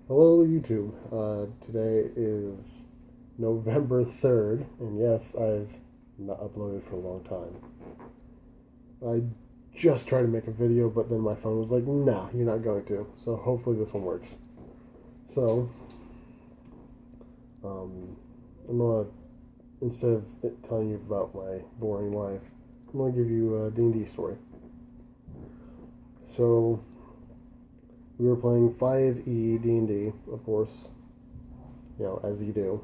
Hello, YouTube. Today is November 3rd, and yes, I've not uploaded for a long time. I just tried to make a video, but then my phone was like, nah, you're not going to. So hopefully this one works. So, I'm gonna, instead of telling you about my boring life, I'm gonna give you a D&D story. So, we were playing 5e D&D, of course, as you do.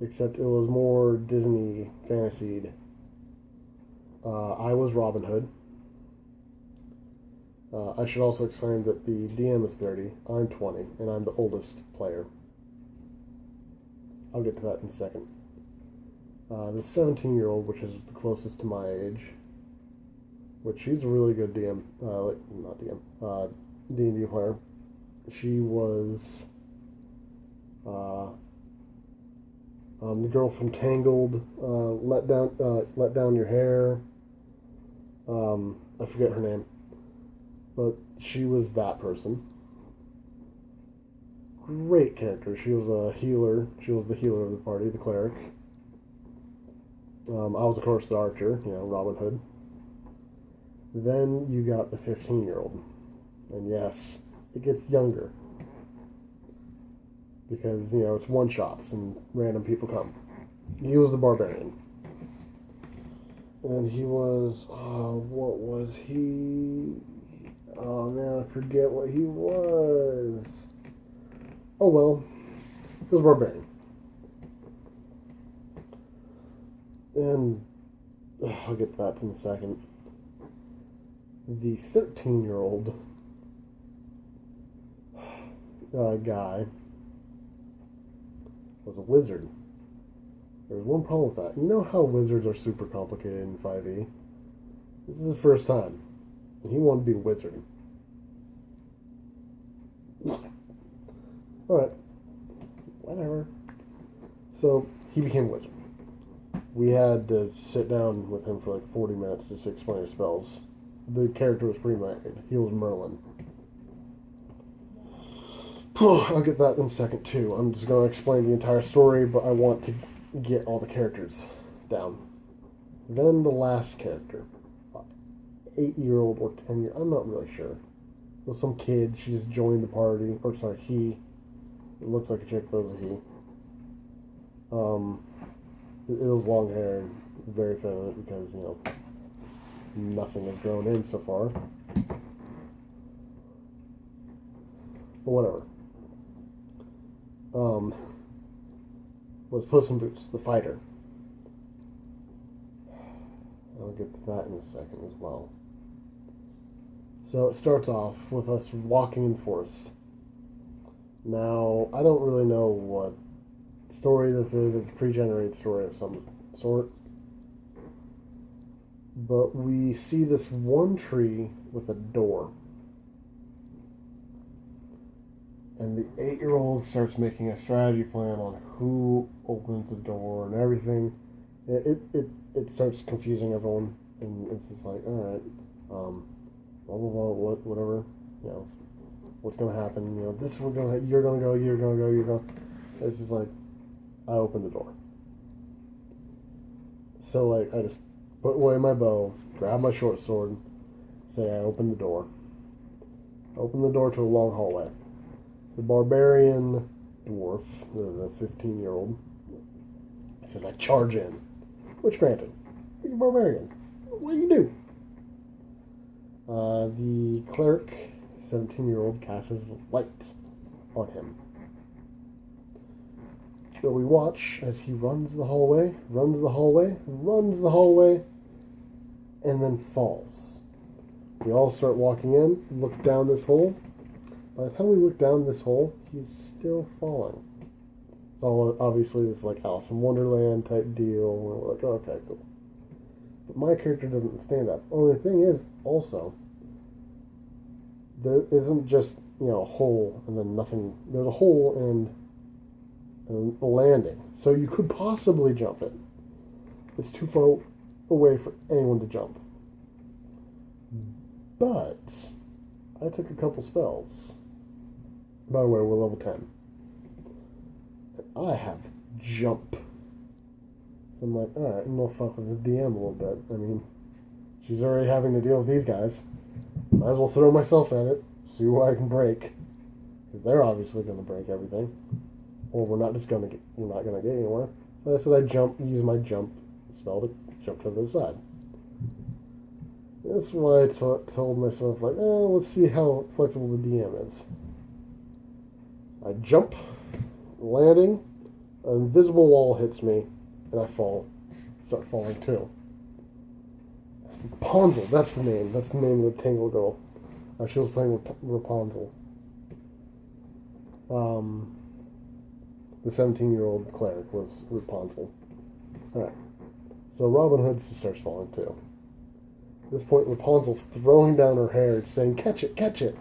Except it was more Disney fantasied. I was Robin Hood. I should also explain that the DM is 30, I'm 20, and I'm the oldest player. I'll get to that in a second. The 17-year-old, which is the closest to my age, which she's a really good DM, not DM, D&D player. She was the girl from Tangled, Let Down Your Hair. I forget her name, but she was that person. Great character. She was a healer. She was the healer of the party, the cleric. I was, of course, the archer, Robin Hood. Then you got the 15-year-old. And yes, it gets younger. Because, it's one-shots and random people come. He was the barbarian. And he was, what was he? Oh man, I forget what he was. Oh well, he was a barbarian. And I'll get to that in a second. The 13-year-old guy was a wizard. There was one problem with that. You know how wizards are super complicated in 5e? This is his first time. And he wanted to be a wizard. Alright. Whatever. So, he became a wizard. We had to sit down with him for like 40 minutes just to explain his spells. The character was pre-made. He was Merlin. I'll get that in a second too. I'm just going to explain the entire story, but I want to get all the characters down. Then the last character, 8-year-old or 10-year, I'm not really sure. It was some kid. She just joined the party, or sorry, he. It looked like a chick, but it was a he. It was long hair and very feminine because nothing has grown in so far. But whatever. Was Puss in Boots, the fighter. I'll get to that in a second as well. So it starts off with us walking in the forest. Now, I don't really know what story this is. It's a pre-generated story of some sort. But we see this one tree with a door. And the 8-year-old starts making a strategy plan on who opens the door and everything. It starts confusing everyone, and it's just like, all right, blah blah blah, whatever, what's gonna happen? This you're gonna go. It's just like, I open the door. So like, I just put away my bow, grab my short sword, say I open the door. Open the door to a long hallway. The barbarian dwarf, the 15-year-old, says, I charge in. Which, granted, he's a barbarian. What do you do? The cleric, 17-year-old, casts light on him. So we watch as he runs the hallway, and then falls. We all start walking in, look down this hole. By the time we look down this hole, he's still falling. It's all obviously this like Alice in Wonderland type deal. We're like, oh, okay, cool. But my character doesn't stand up. Only thing is, also, there isn't just a hole and then nothing. There's a hole and a landing, so you could possibly jump it. It's too far away for anyone to jump. But I took a couple spells. By the way, we're level 10. I have jump. So I'm like, alright, I'm gonna fuck with this DM a little bit. I mean, she's already having to deal with these guys. Might as well throw myself at it, see what I can break. Because they're obviously gonna break everything. Or we're not gonna get anywhere. So I said I use my jump spell to jump to the other side. That's why I told myself, like, let's see how flexible the DM is. I jump, landing, an invisible wall hits me, and I start falling too. Rapunzel, that's the name of the Tangle Girl. She was playing with Rapunzel. The 17-year-old cleric was Rapunzel. Alright. So Robin Hood starts falling too. At this point, Rapunzel's throwing down her hair, saying, catch it, catch it.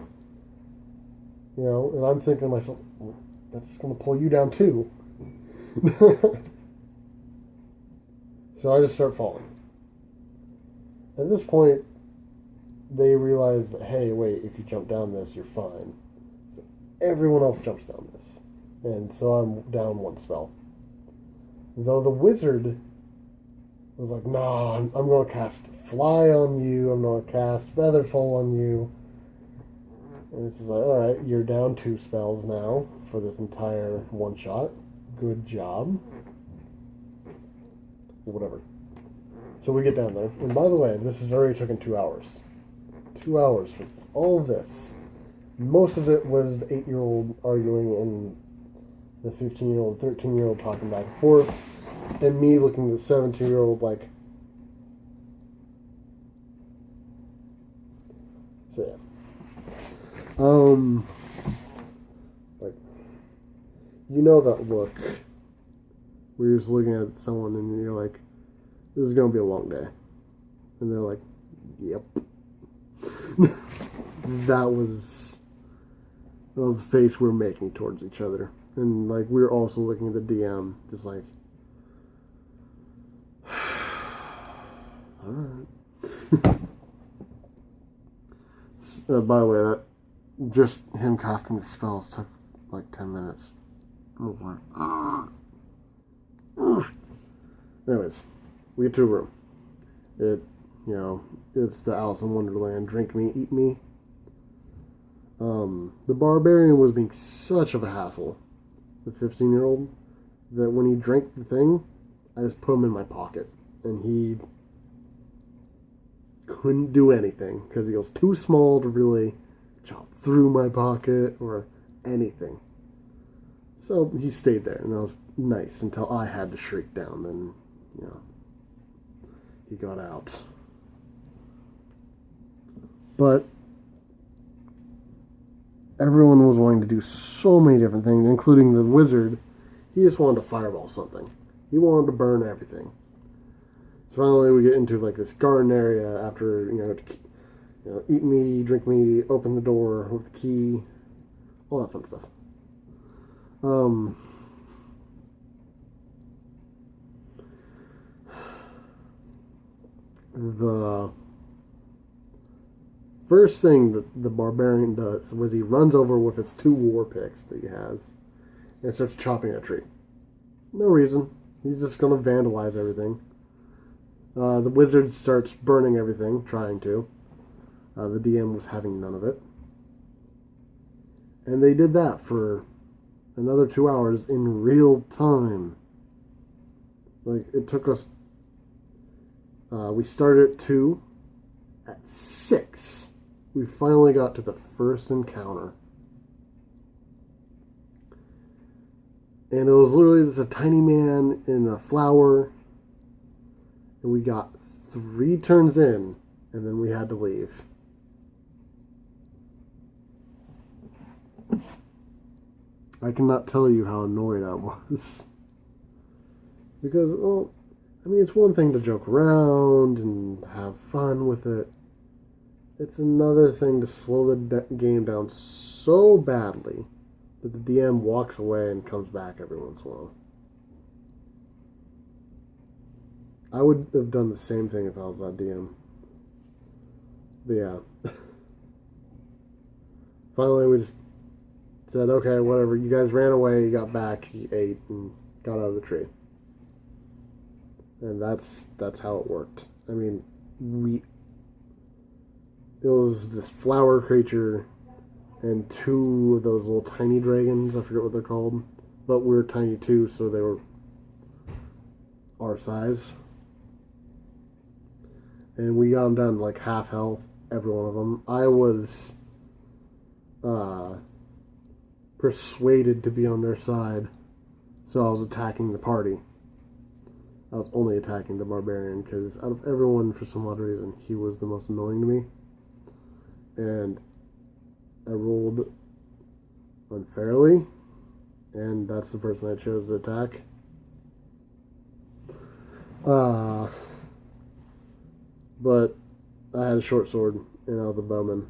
You know, and I'm thinking to myself, that's going to pull you down too. So I just start falling. At this point, they realize that, hey, wait, if you jump down this, you're fine. So everyone else jumps down this. And so I'm down one spell. Though the wizard was like, nah, I'm going to cast Fly on you, I'm going to cast Featherfall on you. And it's just like, alright, you're down 2 spells now for this entire one shot. Good job. Whatever. So we get down there. And by the way, this has already taken 2 hours. 2 hours for all of this. Most of it was the 8-year-old arguing and the 15-year-old, 13-year-old talking back and forth. And me looking at the 17-year-old like... So yeah. Like, you know that look where you're just looking at someone and you're like, this is going to be a long day. And they're like, yep. That was the face we're making towards each other. And, like, we were also looking at the DM, just like, alright. By the way, that just him casting the spells took like 10 minutes. Anyways, we get to a room. It's the Alice in Wonderland, drink me, eat me. The barbarian was being such of a hassle, the 15-year-old, that when he drank the thing, I just put him in my pocket, and he couldn't do anything, because he was too small to really chop through my pocket, or anything. So he stayed there, and that was nice, until I had to shriek down, then, he got out. But everyone was wanting to do so many different things, including the wizard. He just wanted to fireball something. He wanted to burn everything. So finally we get into like this garden area after, eat me, drink me, open the door with the key, all that fun stuff. The first thing that the barbarian does was he runs over with his 2 war picks that he has and starts chopping a tree. No reason. He's just going to vandalize everything. The wizard starts burning everything, trying to. The DM was having none of it. And they did that for another 2 hours in real time. Like, it took us... we started at 2. At 6, we finally got to the first encounter. And it was literally just a tiny man in a flower. And we got 3 turns in, and then we had to leave. I cannot tell you how annoyed I was. Because, it's one thing to joke around and have fun with it. It's another thing to slow the game down so badly that the DM walks away and comes back every once in a while. I would have done the same thing if I was that DM. But yeah. Finally, we just said, okay, whatever. You guys ran away. You got back. He ate and got out of the tree. And that's how it worked. I mean, it was this flower creature and two of those little tiny dragons. I forget what they're called, but we were tiny too, so they were our size. And we got them down to like half health, every one of them. I was persuaded to be on their side, so I was attacking the party. I was only attacking the barbarian because out of everyone, for some odd reason, he was the most annoying to me. And I rolled unfairly, and that's the person I chose to attack. But I had a short sword, and I was a bowman.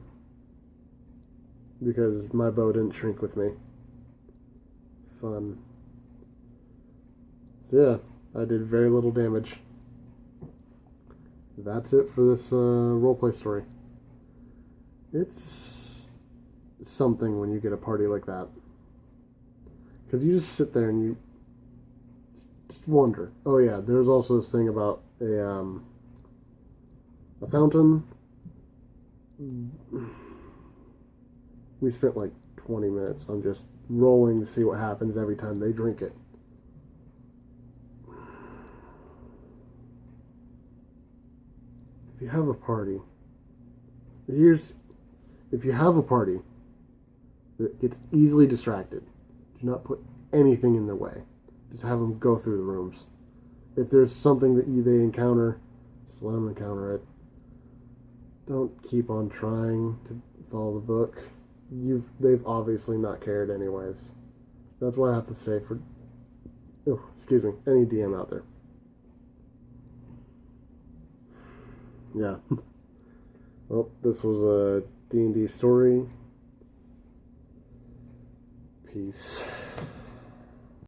Because my bow didn't shrink with me. Fun. So yeah, I did very little damage. That's it for this roleplay story. It's something when you get a party like that. Because you just sit there and you just wonder. Oh yeah, there's also this thing about a fountain. We spent like 20 minutes on just rolling to see what happens every time they drink it. If you have a party, if you have a party that gets easily distracted, do not put anything in their way. Just have them go through the rooms. If there's something that they encounter, just let them encounter it. Don't keep on trying to follow the book. They've obviously not cared anyways. That's what I have to say for any DM out there. Yeah. Well, this was a D&D story. Peace.